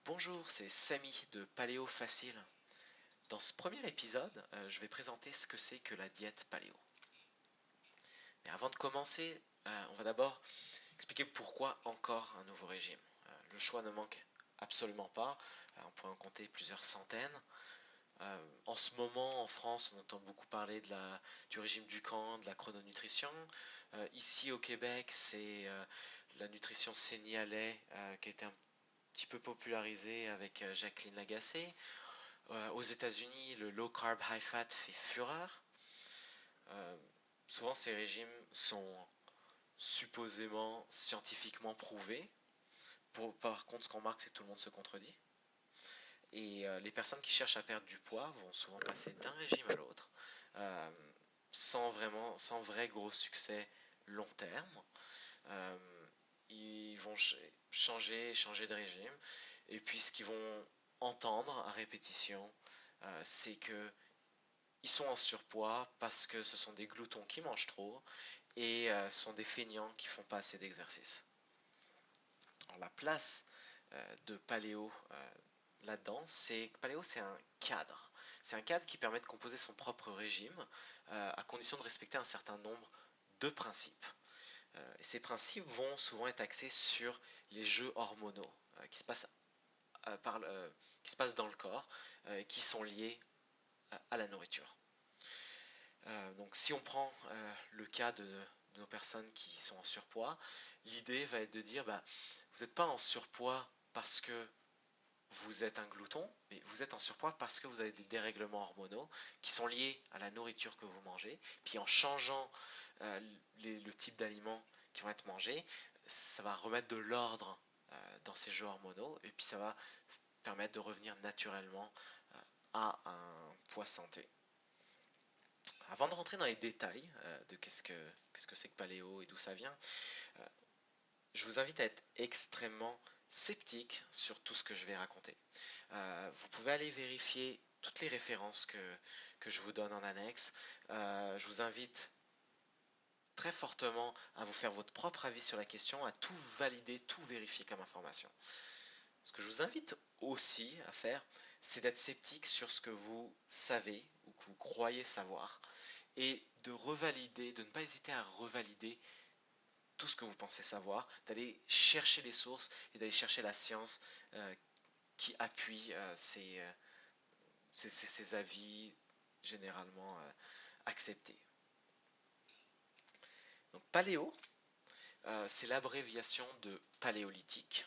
Bonjour, c'est Samy de Paléo Facile. Dans ce premier épisode, je vais présenter ce que c'est que la diète paléo. Mais avant de commencer, on va d'abord expliquer pourquoi encore un nouveau régime. Le choix ne manque absolument pas, on pourrait en compter plusieurs centaines. En ce moment, en France, on entend beaucoup parler du régime Dukan, de la chrononutrition. Ici au Québec, c'est la nutrition Seignalais qui a été un petit peu popularisée avec Jacqueline Lagacé. Aux États-Unis, le low carb high fat fait fureur. Euh, Souvent, ces régimes sont supposément scientifiquement prouvés. Par contre, ce qu'on remarque, c'est que tout le monde se contredit. Et les personnes qui cherchent à perdre du poids vont souvent passer d'un régime à l'autre, euh, sans vrai gros succès long terme. Euh, Ils vont changer de régime. Et puis, ce qu'ils vont entendre à répétition, c'est que ils sont en surpoids parce que ce sont des gloutons qui mangent trop et sont des feignants qui font pas assez d'exercice. Alors la place de paléo là-dedans, c'est paléo, c'est un cadre. C'est un cadre qui permet de composer son propre régime à condition de respecter un certain nombre de principes. Et ces principes vont souvent être axés sur les jeux hormonaux qui se passent dans le corps, qui sont liés à la nourriture. Donc si on prend le cas de nos personnes qui sont en surpoids, l'idée va être de dire bah, vous n'êtes pas en surpoids parce que vous êtes un glouton, mais vous êtes en surpoids parce que vous avez des dérèglements hormonaux qui sont liés à la nourriture que vous mangez. Puis en changeant le type d'aliments qui vont être mangés, ça va remettre de l'ordre dans ces jeux hormonaux et puis ça va permettre de revenir naturellement à un poids santé. Avant de rentrer dans les détails de qu'est-ce que c'est que paléo et d'où ça vient, euh, je vous invite à être extrêmement sceptique sur tout ce que je vais raconter. Vous pouvez aller vérifier toutes les références que je vous donne en annexe. Je vous invite très fortement à vous faire votre propre avis sur la question, à tout valider, tout vérifier comme information. Ce que je vous invite aussi à faire, c'est d'être sceptique sur ce que vous savez ou que vous croyez savoir et de revalider, de ne pas hésiter à revalider tout ce que vous pensez savoir, d'aller chercher les sources et d'aller chercher la science qui appuie ces avis généralement acceptés. Donc paléo, c'est l'abréviation de paléolithique.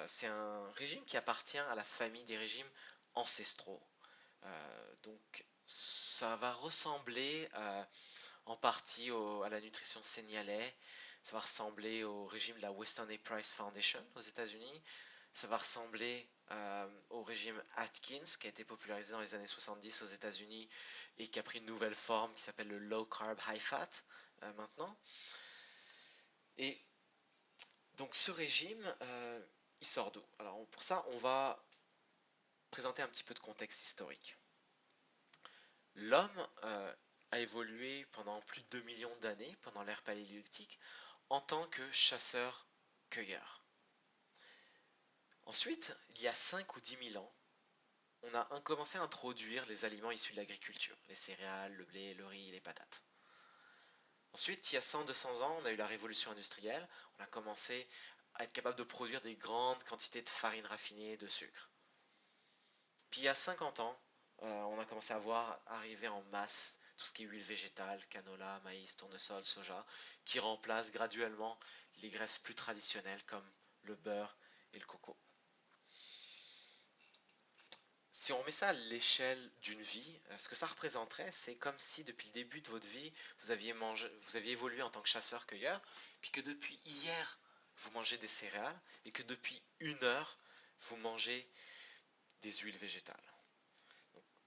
C'est un régime qui appartient à la famille des régimes ancestraux. Donc ça va ressembler en partie à la nutrition Seignalais, ça va ressembler au régime de la Weston A. Price Foundation aux États-Unis, ça va ressembler au régime Atkins qui a été popularisé dans les années 70 aux États-Unis et qui a pris une nouvelle forme qui s'appelle le Low Carb High Fat maintenant. Et donc ce régime, il sort d'où? Alors pour ça, on va présenter un petit peu de contexte historique. L'homme a évolué pendant plus de 2 millions d'années, pendant l'ère paléolithique, en tant que chasseur-cueilleur. Ensuite, il y a 5 ou 10 000 ans, on a commencé à introduire les aliments issus de l'agriculture, les céréales, le blé, le riz, les patates. Ensuite, il y a 100-200 ans, on a eu la révolution industrielle, on a commencé à être capable de produire des grandes quantités de farine raffinée et de sucre. Puis il y a 50 ans, on a commencé à voir arriver en masse tout ce qui est huile végétale, canola, maïs, tournesol, soja, qui remplace graduellement les graisses plus traditionnelles comme le beurre et le coco. Si on met ça à l'échelle d'une vie, ce que ça représenterait, c'est comme si depuis le début de votre vie, vous aviez évolué en tant que chasseur-cueilleur, puis que depuis hier, vous mangez des céréales, et que depuis 1 heure, vous mangez des huiles végétales.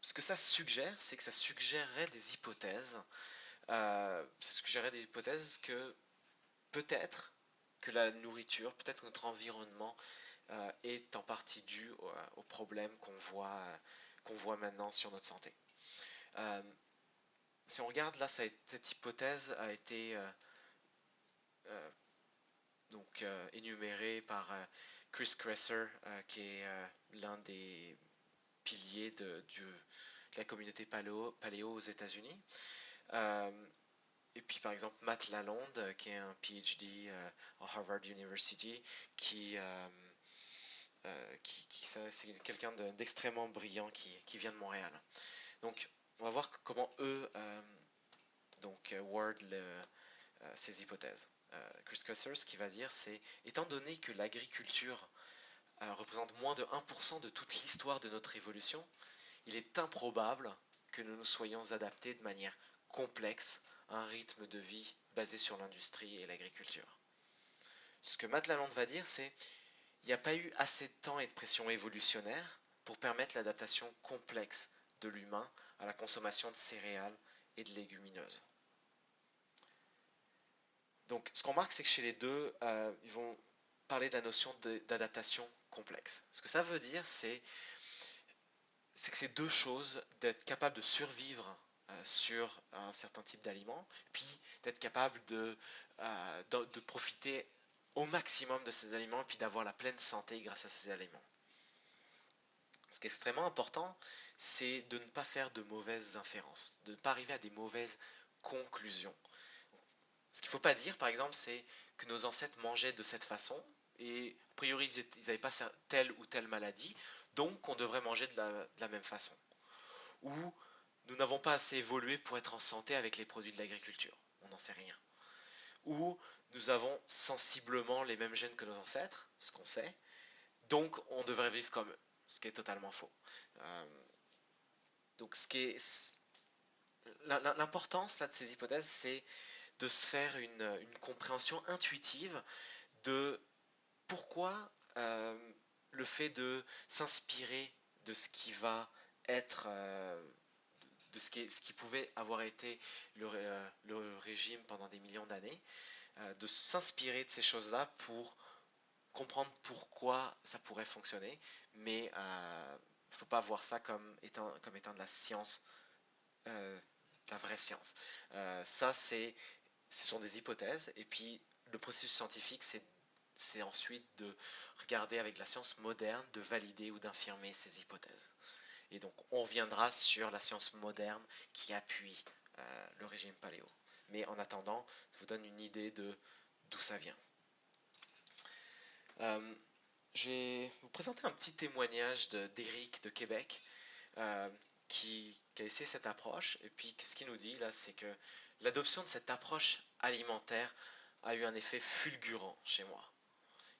Ce que ça suggère, c'est que ça suggérerait des hypothèses. Ça suggérerait des hypothèses que peut-être que la nourriture, peut-être que notre environnement est en partie dû aux problèmes qu'on voit maintenant sur notre santé. Euh, Si on regarde là, cette hypothèse a été euh, donc énumérée par Chris Kresser, qui est l'un des piliers de la communauté paléo aux États-Unis. Et puis par exemple Matt Lalonde, qui est un PhD en Harvard University, c'est quelqu'un d'extrêmement brillant qui vient de Montréal. Donc on va voir comment eux word ces hypothèses. Chris Kresser, ce qu'il va dire, c'est étant donné que l'agriculture représente moins de 1% de toute l'histoire de notre évolution, il est improbable que nous nous soyons adaptés de manière complexe à un rythme de vie basé sur l'industrie et l'agriculture. Ce que Matt Lalonde va dire, c'est qu'il n'y a pas eu assez de temps et de pression évolutionnaire pour permettre l'adaptation complexe de l'humain à la consommation de céréales et de légumineuses. Donc, ce qu'on remarque, c'est que chez les deux, ils vont parler de la notion d'adaptation complexe. Ce que ça veut dire, c'est que c'est deux choses, d'être capable de survivre sur un certain type d'aliments, puis d'être capable de profiter au maximum de ces aliments, puis d'avoir la pleine santé grâce à ces aliments. Ce qui est extrêmement important, c'est de ne pas faire de mauvaises inférences, de ne pas arriver à des mauvaises conclusions. Ce qu'il ne faut pas dire, par exemple, c'est que nos ancêtres mangeaient de cette façon, et a priori, ils n'avaient pas telle ou telle maladie, donc on devrait manger de la même façon. Ou nous n'avons pas assez évolué pour être en santé avec les produits de l'agriculture, on n'en sait rien. Ou nous avons sensiblement les mêmes gènes que nos ancêtres, ce qu'on sait, donc on devrait vivre comme eux, ce qui est totalement faux. Donc l'importance de ces hypothèses, c'est de se faire une compréhension intuitive de pourquoi le fait de s'inspirer de ce qui va être, de ce qui pouvait avoir été le régime pendant des millions d'années, de s'inspirer de ces choses-là pour comprendre pourquoi ça pourrait fonctionner, mais il ne faut pas voir ça comme étant de la science, la vraie science. Ce sont des hypothèses, et puis le processus scientifique, c'est ensuite de regarder avec la science moderne, de valider ou d'infirmer ces hypothèses. Et donc on reviendra sur la science moderne qui appuie le régime paléo. Mais en attendant, ça vous donne une idée de d'où ça vient. Je vais vous présenter un petit témoignage d'Éric de Québec qui a essayé cette approche. Et puis ce qu'il nous dit là, c'est que l'adoption de cette approche alimentaire a eu un effet fulgurant chez moi.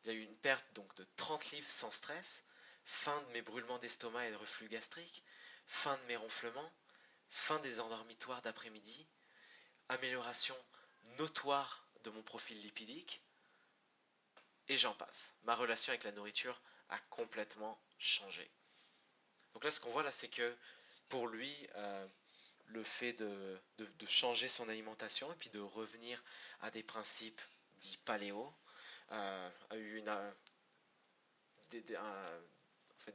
Il y a eu une perte donc de 30 livres sans stress, fin de mes brûlements d'estomac et de reflux gastrique, fin de mes ronflements, fin des endormitoires d'après-midi, amélioration notoire de mon profil lipidique, et j'en passe. Ma relation avec la nourriture a complètement changé. Donc là, ce qu'on voit là, c'est que pour lui, le fait de changer son alimentation et puis de revenir à des principes dits paléo a eu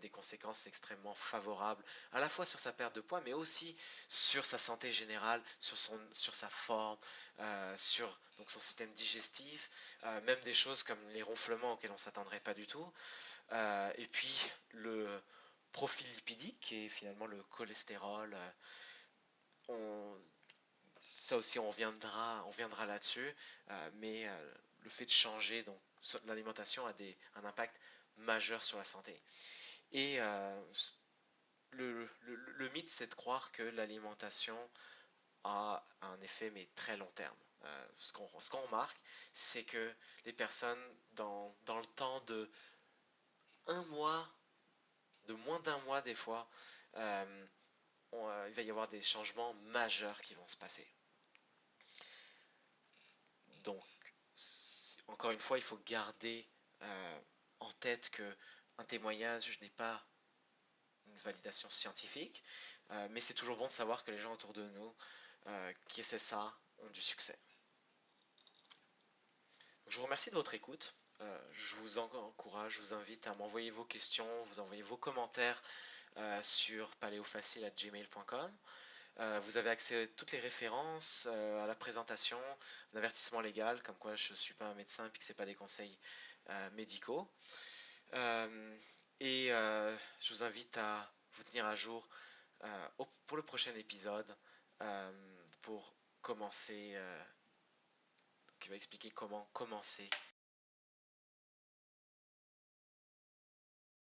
des conséquences extrêmement favorables à la fois sur sa perte de poids mais aussi sur sa santé générale, sur sa forme, sur donc son système digestif, même des choses comme les ronflements auxquels on ne s'attendrait pas du tout, et puis le profil lipidique qui est finalement le cholestérol. Ça aussi on reviendra là-dessus, mais le fait de changer donc l'alimentation a un impact majeur sur la santé. Et le mythe, c'est de croire que l'alimentation a un effet mais très long terme. Ce qu'on remarque, c'est que les personnes dans le temps de un mois, de moins d'un mois des fois, il va y avoir des changements majeurs qui vont se passer. Donc, encore une fois, il faut garder en tête qu'un témoignage n'est pas une validation scientifique, mais c'est toujours bon de savoir que les gens autour de nous qui essaient ça ont du succès. Je vous remercie de votre écoute. Je vous encourage, je vous invite à m'envoyer vos questions, vous envoyer vos commentaires sur paléofacile@gmail.com. Vous avez accès à toutes les références, à la présentation, un avertissement légal, comme quoi je ne suis pas un médecin et que ce n'est pas des conseils médicaux. Je vous invite à vous tenir à jour pour le prochain épisode pour commencer, qui va expliquer comment commencer